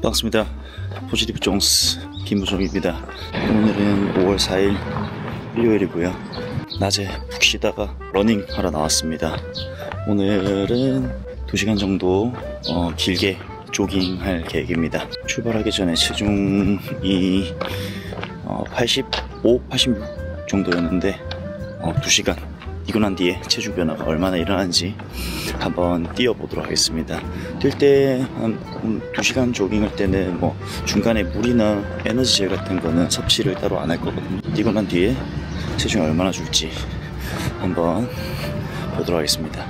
반갑습니다. 포지티브 존스 김무종입니다. 오늘은 5월 4일 일요일이고요. 낮에 푹 쉬다가 러닝 하러 나왔습니다. 오늘은 2시간 정도 길게 조깅할 계획입니다. 출발하기 전에 체중이 85, 86 정도였는데 2시간 뛰고 난 뒤에 체중 변화가 얼마나 일어나는지 한번 뛰어보도록 하겠습니다. 뛸 때 한 2시간 조깅할 때는 뭐 중간에 물이나 에너지젤 같은 거는 섭취를 따로 안 할 거거든요. 뛰고 난 뒤에 체중이 얼마나 줄지 한번 보도록 하겠습니다.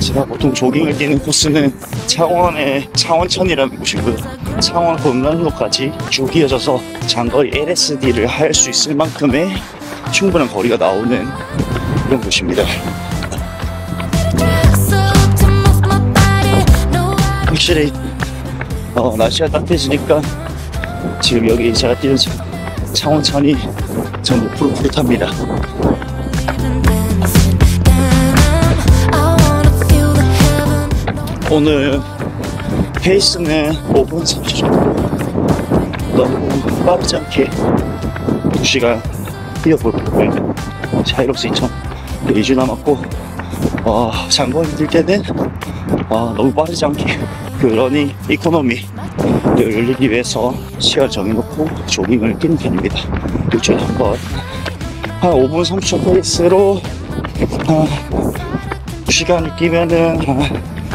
제가 보통 조깅을 뛰는 코스는 창원의 창원천이라는 곳이고요. 창원 검란로까지 쭉 이어져서 장거리 LSD를 할 수 있을 만큼의 충분한 거리가 나오는 그런 곳입니다. 확실히 날씨가 따뜻해지니까 지금 여기 제가 뛰는 창원천이 전부 푸릇푸릇합니다. 오늘 페이스는 5분 30초 너무 빠르지 않게 2시간 뛰어볼 거예요. 자이로스 2천 2주 남았고 장거리 뛸 때는 너무 빠르지 않게 그 러닝 이코노미를 올리기 위해서 시간을 정해놓고 조깅을 뛰는 편입니다. 일주일에 한번 한 5분 30초 페이스로 2시간을 뛰면은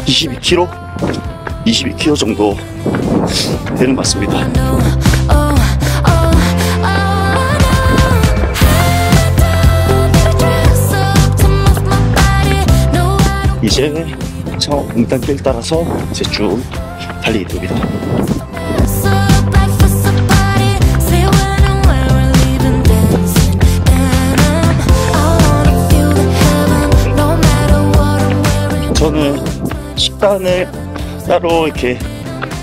22km 정도 되는 것 같습니다. 이제 창원 공단길 따라서 이제 쭉 달리게 됩니다. 저는 식단을 따로 이렇게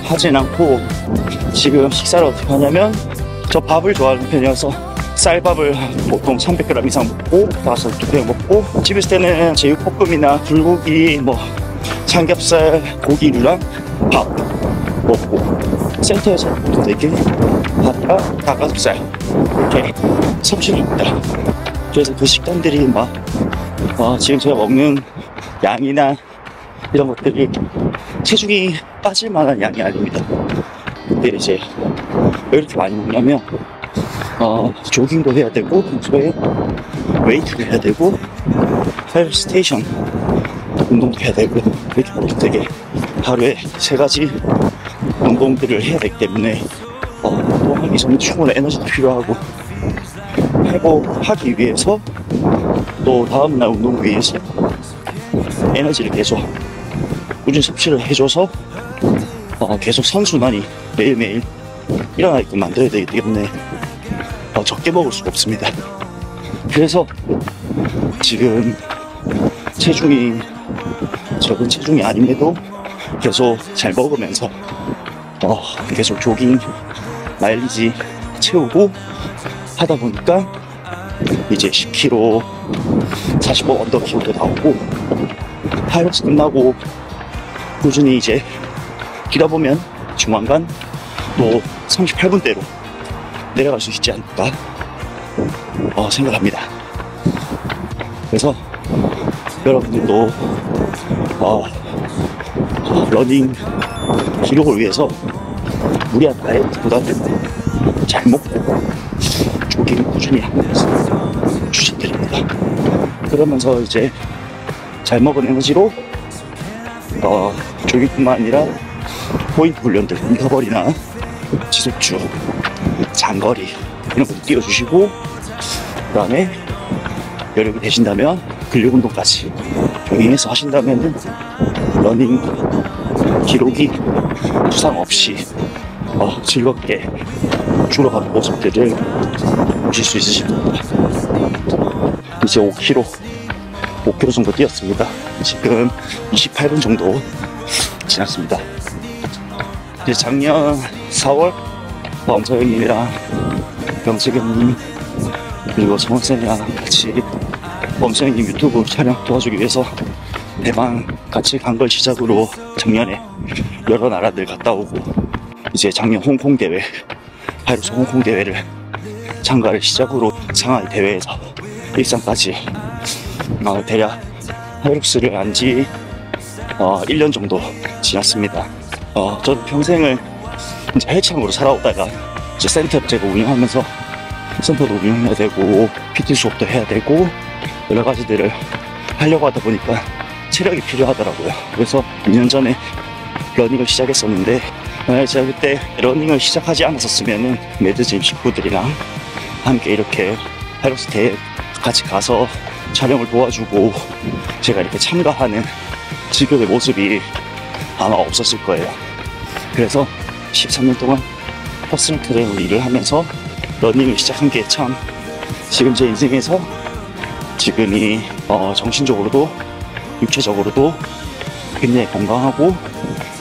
하진 않고 지금 식사를 어떻게 하냐면 저 밥을 좋아하는 편이어서 쌀밥을 보통 300g 이상 먹고 나서 2배 먹고 집에 있을 때는 제육볶음이나 불고기 뭐 삼겹살 고기류랑 밥 먹고 센터에서 보통 4개 밥과 닭가슴살 이렇게 섭취를 합니다. 그래서 그 식단들이 지금 제가 먹는 양이나 이런 것들이 체중이 빠질 만한 양이 아닙니다. 근데 이제 왜 이렇게 많이 먹냐면 조깅도 해야 되고 평소에 웨이트도 해야 되고 헬스 스테이션 운동도 해야 되고 이렇게 되게 하루에 3가지 운동들을 해야 되기 때문에 운동하기 전에 충분한 에너지도 필요하고 회복하기 위해서 또 다음날 운동을 위해서 에너지를 계속 꾸준히 섭취를 해줘서 계속 선순환이 매일매일 일어나게끔 만들어야 되기 때문에 적게 먹을 수가 없습니다. 그래서 지금 체중이 적은 체중이 아님에도 계속 잘 먹으면서 계속 조깅 마일리지 채우고 하다 보니까 이제 10km 45 언더킬도 나오고 하이록스 끝나고 꾸준히 이제 뛰다 보면 조만간 또 38분대로 내려갈 수 있지 않을까 생각합니다. 그래서 여러분들도 러닝 기록을 위해서 무리한 다이어트보다는 잘 먹고 조깅을 꾸준히 하면서 추천드립니다. 그러면서 이제 잘 먹은 에너지로 조깅뿐만 아니라 포인트 훈련들, 인터벌이나 지속주, 장거리 이런 것도 띄워주시고, 그 다음에 여력이 되신다면 근력 운동까지 병행해서 하신다면은 러닝 기록이 부상 없이 즐겁게 줄어가는 모습들을 보실 수 있으실 겁니다. 이제 5km 정도 뛰었습니다. 지금 28분 정도 지났습니다. 이제 작년 4월 범서 형님이랑 병석 형님 그리고 성원쌤이랑 같이 범서 형님 유튜브 촬영 도와주기 위해서 대만 같이 간 걸 시작으로 작년에 여러 나라들 갔다 오고, 이제 작년 홍콩 대회, 하이록스 홍콩 대회를 참가를 시작으로 상하이 대회에서 일상까지 대략 하이록스를 안지 1년 정도 지났습니다. 저는 평생을 이제 헬창으로 살아오다가 이제 센터를 제가 운영하면서 센터도 운영해야 되고 PT 수업도 해야 되고 여러 가지들을 하려고 하다 보니까 체력이 필요하더라고요. 그래서 2년 전에 러닝을 시작했었는데, 만약에 제가 그때 러닝을 시작하지 않았었으면은 매드짐 식구들이랑 함께 이렇게 하이록스 대회 같이 가서 촬영을 도와주고 제가 이렇게 참가하는 지금의 모습이 아마 없었을 거예요. 그래서 13년 동안 퍼스널 트레이너 일을 하면서 러닝을 시작한 게 참 지금 제 인생에서 지금이 정신적으로도 육체적으로도 굉장히 건강하고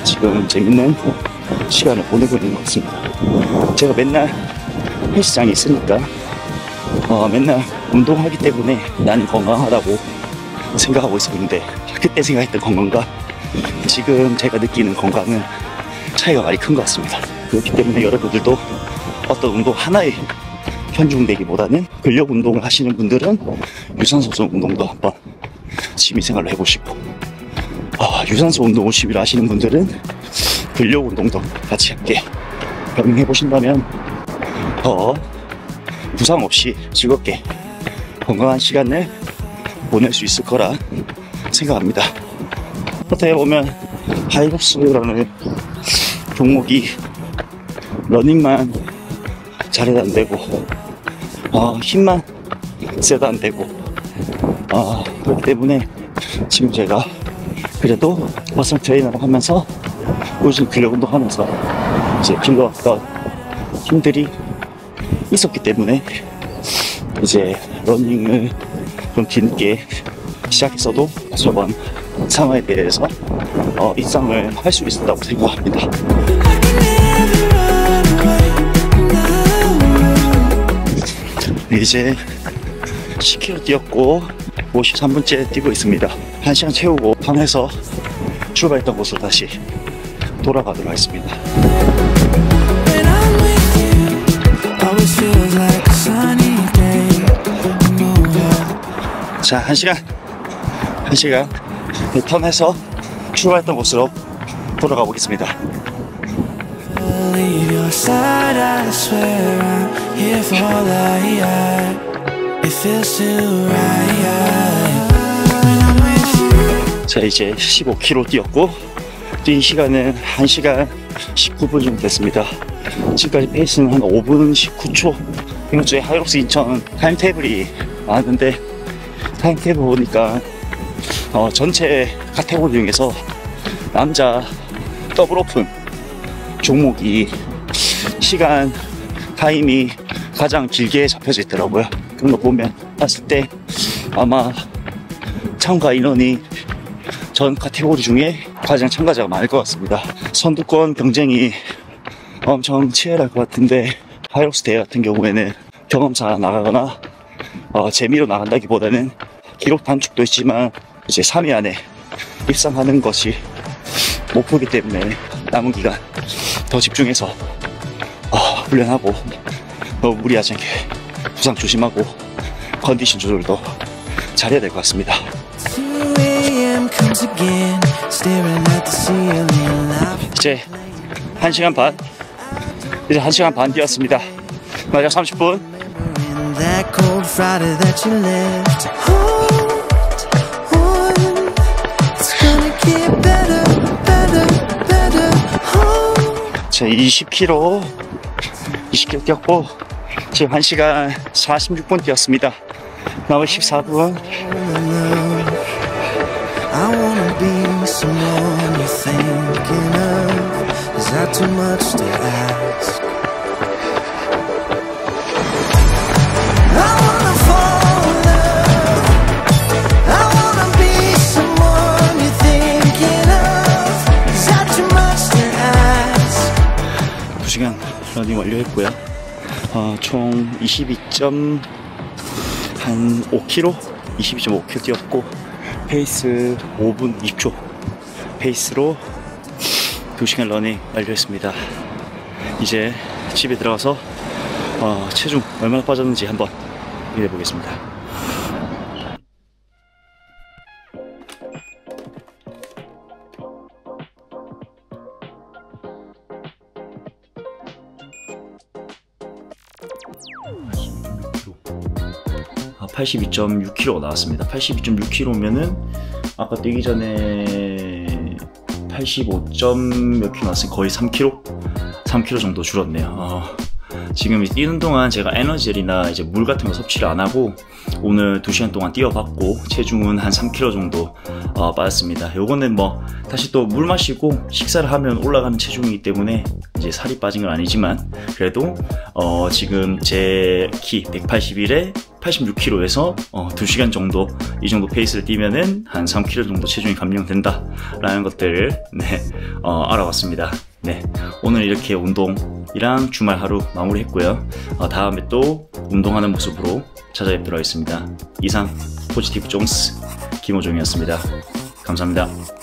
지금 재밌는 시간을 보내고 있는 것 같습니다. 제가 맨날 헬스장에 있으니까 맨날 운동하기 때문에 나는 건강하다고 생각하고 있었는데, 그때 생각했던 건강과 지금 제가 느끼는 건강은 차이가 많이 큰 것 같습니다. 그렇기 때문에 여러분들도 어떤 운동 하나에 편중되기보다는 근력 운동을 하시는 분들은 유산소 운동도 한번 취미생활로 해보시고, 유산소 운동을 취미로 하시는 분들은 근력 운동도 같이 함께 병행해 보신다면 더 부상 없이 즐겁게 건강한 시간을 보낼 수 있을 거라 생각합니다. 어떻게 보면 하이록스라는 종목이 러닝만 잘해도 안 되고 힘만 세도 안 되고 그렇기 때문에 지금 제가 그래도 퍼스널 트레이너를 하면서 꾸준히 근력 운동하면서 이제 필요했던 힘들이 있었기 때문에 이제 러닝을 좀 뒤늦게 시작했어도 저번 상황에 대해서 입상을 할 수 있었다고 생각합니다. 이제 10km 뛰었고 53분째 뛰고 있습니다. 1시간 채우고 턴해서 출발했던 곳으로 다시 돌아가도록 하겠습니다. 자, 1시간 턴해서 출발했던 곳으로 돌아가 보겠습니다. 자, 이제 15km 뛰었고 뛴 시간은 1시간 19분 정도 됐습니다. 지금까지 페이스는 한 5분 19초. 이번주에 하이록스 인천 타임테이블이 나왔는데, 타임테이블 보니까 전체 카테고리 중에서 남자 더블 오픈 종목이 시간 타임이 가장 길게 잡혀져 있더라고요. 그런 거 봤을 때 아마 참가 인원이 전 카테고리 중에 가장 참가자가 많을 것 같습니다. 선두권 경쟁이 엄청 치열할 것 같은데, 하이록스 대회 같은 경우에는 경험사 나가거나 재미로 나간다기보다는 기록 단축도 있지만 이제 3위 안에 입상하는 것이 목표이기 때문에 남은 기간 더 집중해서 훈련하고 너무 무리하지 않게 부상 조심하고 컨디션 조절도 잘해야 될 것 같습니다. 이제 1시간 반 뛰었습니다. 마지막 30분. 자, 20km 뛰었고 지금 1시간 46분 뛰었습니다. 나머지 14분. I wanna be someone you're thinking of. Is that too much to ask? I wanna fall in love. I wanna be someone you're thinking of. Is that too much to ask? 2시간 러닝 완료했고요. 총 22.5km? 22.5km 뛰었고, 페이스 5분 20초 페이스로 2시간 러닝 완료했습니다. 이제 집에 들어가서 체중 얼마나 빠졌는지 한번 확인해 보겠습니다. 아, 82.6kg 나왔습니다. 82.6kg면은 아까 뛰기 전에 85점 몇 킬로 나왔으니 거의 3kg 정도 줄었네요. 지금 뛰는 동안 제가 에너지젤이나 이제 물 같은 거 섭취를 안 하고 오늘 2시간 동안 뛰어봤고 체중은 한 3kg 정도 빠졌습니다. 요거는 뭐 다시 또 물 마시고 식사를 하면 올라가는 체중이기 때문에 이제 살이 빠진 건 아니지만 그래도 지금 제 키 181에 86kg에서 2시간 정도 이 정도 페이스를 뛰면은 한 3kg 정도 체중이 감량된다 라는 것들을 알아봤습니다. 네, 오늘 이렇게 운동이랑 주말 하루 마무리했고요. 다음에 또 운동하는 모습으로 찾아뵙도록 하겠습니다. 이상 포지티브 쫑스 김호종이었습니다. 감사합니다.